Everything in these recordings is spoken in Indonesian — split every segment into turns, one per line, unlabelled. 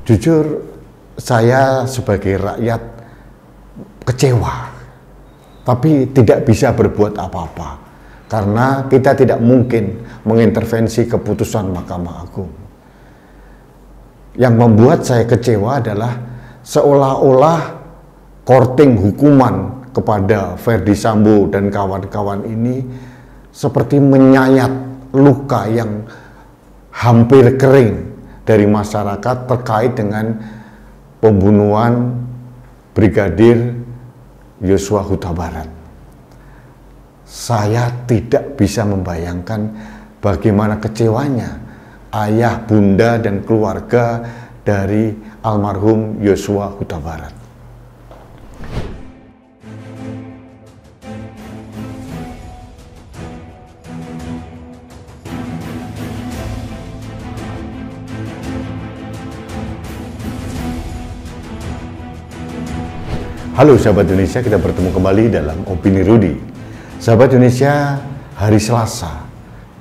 Jujur, saya sebagai rakyat kecewa, tapi tidak bisa berbuat apa-apa karena kita tidak mungkin mengintervensi keputusan Mahkamah Agung. Yang membuat saya kecewa adalah seolah-olah korting hukuman kepada Ferdy Sambo dan kawan-kawan ini seperti menyayat luka yang hampir kering dari masyarakat terkait dengan pembunuhan Brigadir Yosua Huta Barat. Saya tidak bisa membayangkan bagaimana kecewanya ayah, bunda, dan keluarga dari almarhum Yosua Huta Barat. Halo sahabat Indonesia, kita bertemu kembali dalam Opini Rudy. Sahabat Indonesia, hari Selasa,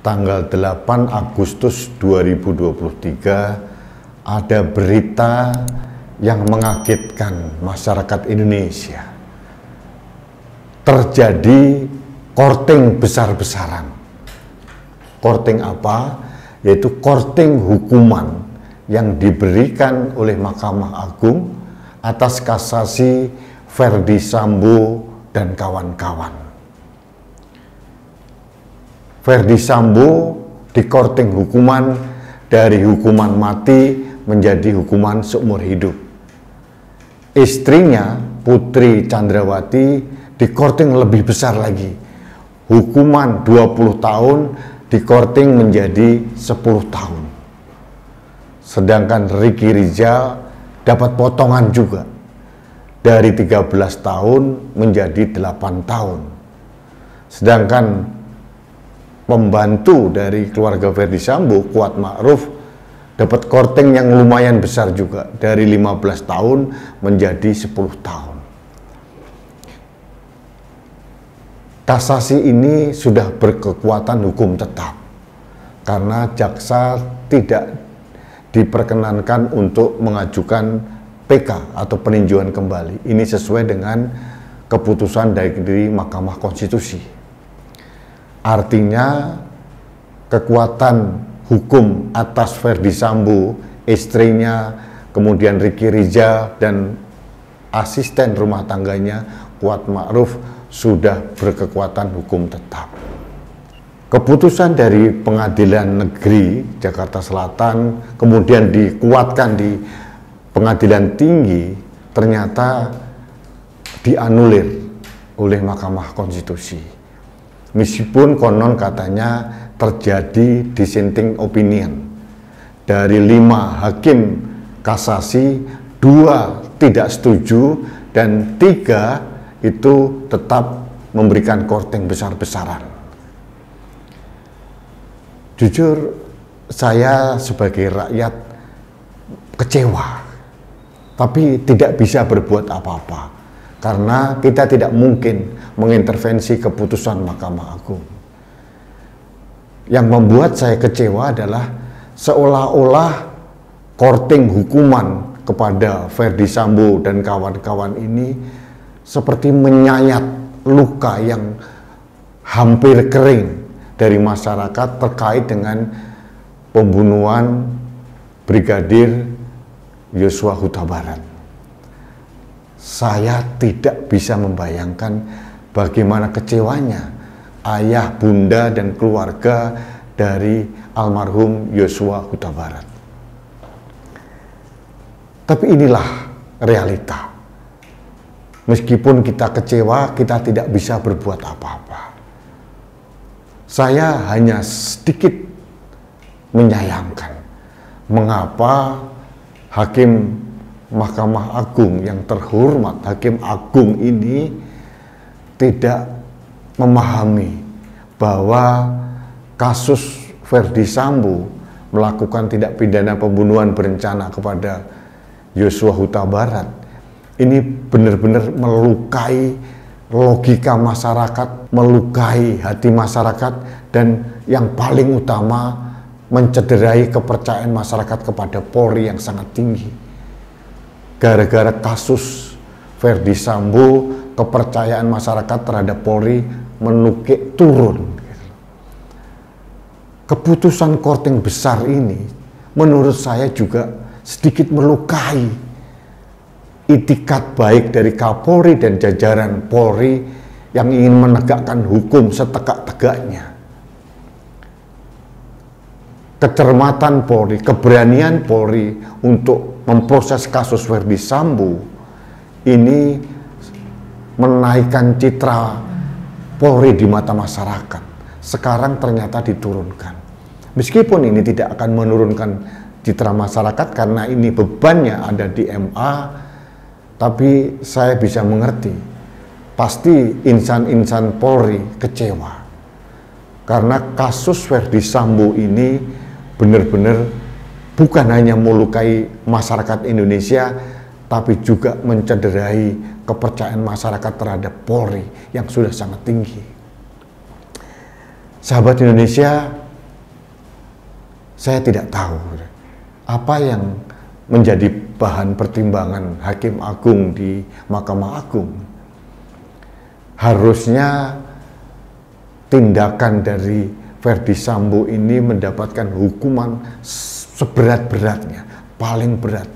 tanggal 8 Agustus 2023, ada berita yang mengagetkan masyarakat Indonesia. Terjadi korting besar-besaran. Korting apa? Yaitu korting hukuman yang diberikan oleh Mahkamah Agung atas kasasi Ferdy Sambo dan kawan-kawan. Ferdy Sambo dikorting hukuman dari hukuman mati menjadi hukuman seumur hidup. Istrinya, Putri Chandrawati, dikorting lebih besar lagi. Hukuman 20 tahun dikorting menjadi 10 tahun. Sedangkan Ricky Rizal dapat potongan juga. Dari 13 tahun menjadi 8 tahun. Sedangkan pembantu dari keluarga Ferdy Sambo, Kuat Ma'ruf, dapat korting yang lumayan besar juga. Dari 15 tahun menjadi 10 tahun. Kasasi ini sudah berkekuatan hukum tetap. Karena jaksa tidak diperkenankan untuk mengajukan PK atau peninjauan kembali. Ini sesuai dengan keputusan dari Mahkamah Konstitusi. Artinya kekuatan hukum atas Ferdy Sambo, istrinya, kemudian Ricky Rizal dan asisten rumah tangganya Kuat Ma'ruf sudah berkekuatan hukum tetap. Keputusan dari Pengadilan Negeri Jakarta Selatan kemudian dikuatkan di Pengadilan Tinggi, ternyata dianulir oleh Mahkamah Konstitusi. Meskipun konon katanya terjadi dissenting opinion. Dari 5 hakim kasasi, 2 tidak setuju dan 3 itu tetap memberikan korting besar-besaran. Jujur, saya sebagai rakyat kecewa, tapi tidak bisa berbuat apa-apa karena kita tidak mungkin mengintervensi keputusan Mahkamah Agung. Yang membuat saya kecewa adalah seolah-olah korting hukuman kepada Ferdy Sambo dan kawan-kawan ini seperti menyayat luka yang hampir kering dari masyarakat terkait dengan pembunuhan Brigadir Yosua Huta Barat. Saya tidak bisa membayangkan bagaimana kecewanya ayah, bunda, dan keluarga dari almarhum Yosua Huta Barat. Tapi inilah realita. Meskipun kita kecewa, kita tidak bisa berbuat apa-apa. Saya hanya sedikit menyayangkan mengapa Hakim Mahkamah Agung yang terhormat, Hakim Agung ini tidak memahami bahwa kasus Ferdy Sambo melakukan tindak pidana pembunuhan berencana kepada Yosua Huta Barat ini benar-benar melukai logika masyarakat, melukai hati masyarakat, dan yang paling utama mencederai kepercayaan masyarakat kepada Polri yang sangat tinggi. gara-gara kasus Verdi Sambo, kepercayaan masyarakat terhadap Polri menukik turun. Keputusan korting besar ini menurut saya juga sedikit melukai itikat baik dari Kapolri dan jajaran Polri yang ingin menegakkan hukum setegak-tegaknya. Kecermatan Polri, keberanian Polri untuk memproses kasus Verdi Sambo ini menaikkan citra Polri di mata masyarakat. Sekarang ternyata diturunkan. Meskipun ini tidak akan menurunkan citra masyarakat karena ini bebannya ada di MA, tapi saya bisa mengerti. Pasti insan-insan Polri kecewa. Karena kasus Verdi Sambo ini benar-benar bukan hanya melukai masyarakat Indonesia, tapi juga mencederai kepercayaan masyarakat terhadap Polri yang sudah sangat tinggi. Sahabat Indonesia, saya tidak tahu apa yang menjadi bahan pertimbangan Hakim Agung di Mahkamah Agung. Harusnya tindakan dari Verdi Sambo ini mendapatkan hukuman seberat-beratnya, paling berat.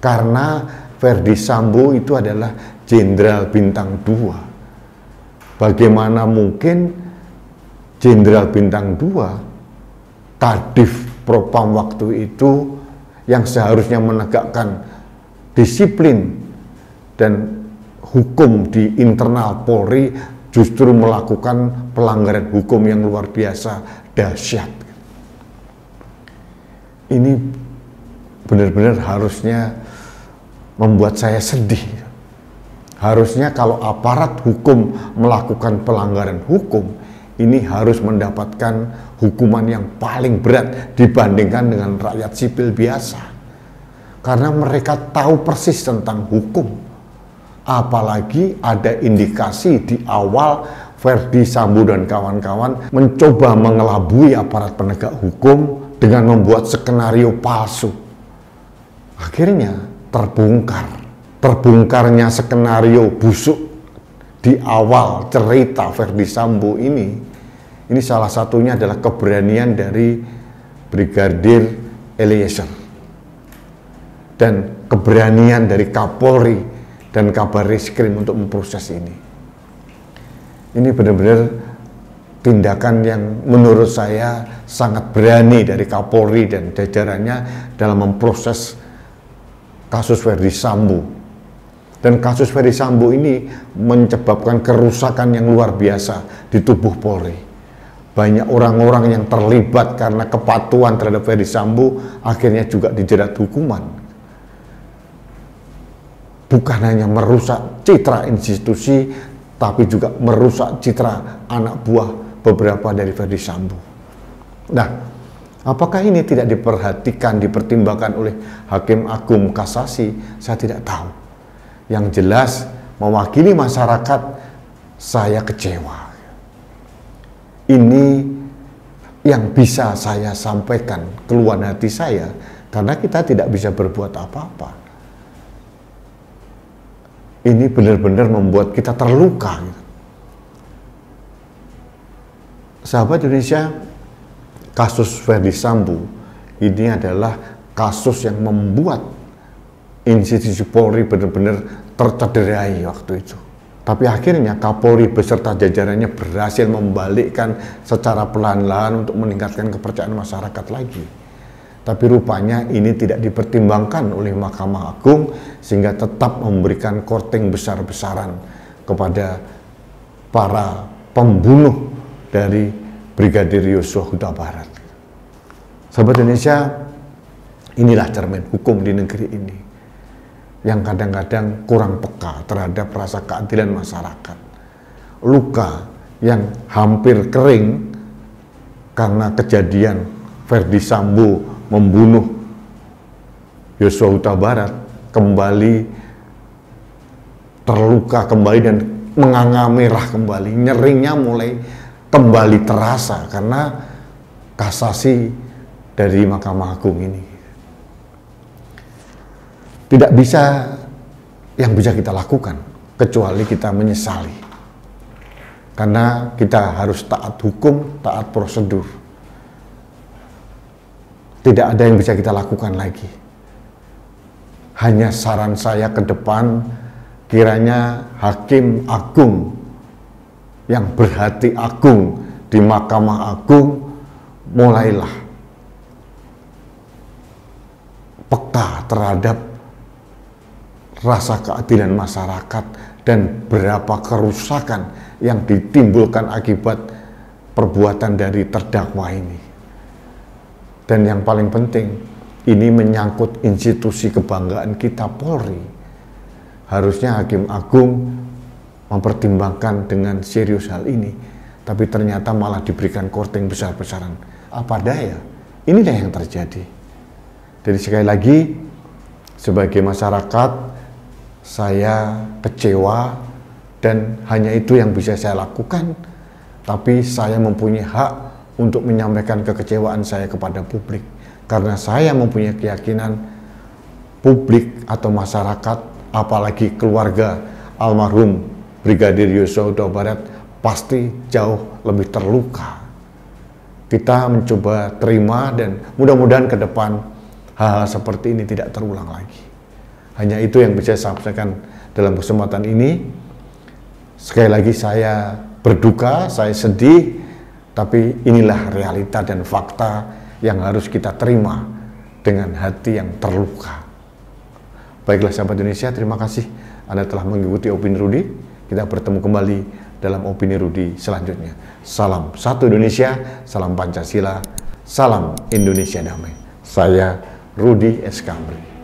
Karena Verdi Sambo itu adalah Jenderal Bintang 2. Bagaimana mungkin Jenderal Bintang 2, Kadif Propam waktu itu yang seharusnya menegakkan disiplin dan hukum di internal Polri justru melakukan pelanggaran hukum yang luar biasa dahsyat. Ini benar-benar harusnya membuat saya sedih. Harusnya kalau aparat hukum melakukan pelanggaran hukum, ini harus mendapatkan hukuman yang paling berat dibandingkan dengan rakyat sipil biasa. Karena mereka tahu persis tentang hukum. Apalagi ada indikasi di awal Verdi Sambo dan kawan-kawan mencoba mengelabui aparat penegak hukum dengan membuat skenario palsu. Akhirnya terbongkar. Terbongkarnya skenario busuk di awal cerita Verdi Sambo ini salah satunya adalah keberanian dari Brigadir Eliezer dan keberanian dari Kapolri dan Kabar Reskrim untuk memproses ini. Ini benar-benar tindakan yang menurut saya sangat berani dari Kapolri dan jajarannya dalam memproses kasus Verdi Sambo. Dan kasus Verdi Sambo ini menyebabkan kerusakan yang luar biasa di tubuh Polri. Banyak orang-orang yang terlibat karena kepatuhan terhadap Verdi Sambo akhirnya juga dijerat hukuman. Bukan hanya merusak citra institusi, tapi juga merusak citra anak buah beberapa dari Verdi Sambo. Nah, apakah ini tidak diperhatikan, dipertimbangkan oleh Hakim Agung Kasasi? Saya tidak tahu. Yang jelas, mewakili masyarakat, saya kecewa. Ini yang bisa saya sampaikan keluhan hati saya, karena kita tidak bisa berbuat apa-apa. Ini benar-benar membuat kita terluka. Sahabat Indonesia, kasus Verdi Sambo ini adalah kasus yang membuat institusi Polri benar-benar tercederai waktu itu. Tapi akhirnya Kapolri beserta jajarannya berhasil membalikkan secara pelan-pelan untuk meningkatkan kepercayaan masyarakat lagi. Tapi rupanya ini tidak dipertimbangkan oleh Mahkamah Agung sehingga tetap memberikan korting besar-besaran kepada para pembunuh dari Brigadir Yosua Huta Barat. Sahabat Indonesia, inilah cermin hukum di negeri ini yang kadang-kadang kurang peka terhadap rasa keadilan masyarakat. Luka yang hampir kering karena kejadian Verdi Sambo membunuh Yosua Huta Barat kembali terluka kembali dan menganga merah kembali, nyeringnya mulai kembali terasa karena kasasi dari Mahkamah Agung ini. Tidak bisa yang bisa kita lakukan kecuali kita menyesali. Karena kita harus taat hukum, taat prosedur. Tidak ada yang bisa kita lakukan lagi. Hanya saran saya ke depan, kiranya Hakim Agung yang berhati agung di Mahkamah Agung mulailah peka terhadap rasa keadilan masyarakat dan berapa kerusakan yang ditimbulkan akibat perbuatan dari terdakwa ini. Dan yang paling penting, ini menyangkut institusi kebanggaan kita, Polri. Harusnya Hakim Agung mempertimbangkan dengan serius hal ini, tapi ternyata malah diberikan korting besar-besaran. Apa daya? Inilah yang terjadi. Jadi sekali lagi, sebagai masyarakat, saya kecewa dan hanya itu yang bisa saya lakukan, tapi saya mempunyai hak untuk menyampaikan kekecewaan saya kepada publik, karena saya mempunyai keyakinan publik atau masyarakat, apalagi keluarga almarhum Brigadir Yosua Huta Barat pasti jauh lebih terluka. Kita mencoba terima dan mudah-mudahan ke depan hal-hal seperti ini tidak terulang lagi. Hanya itu yang bisa saya sampaikan dalam kesempatan ini. Sekali lagi saya berduka, saya sedih, tapi inilah realita dan fakta yang harus kita terima dengan hati yang terluka. Baiklah sahabat Indonesia, terima kasih Anda telah mengikuti Opini Rudi. Kita bertemu kembali dalam Opini Rudi selanjutnya. Salam satu Indonesia, salam Pancasila, salam Indonesia damai. Saya Rudi S. Kamri.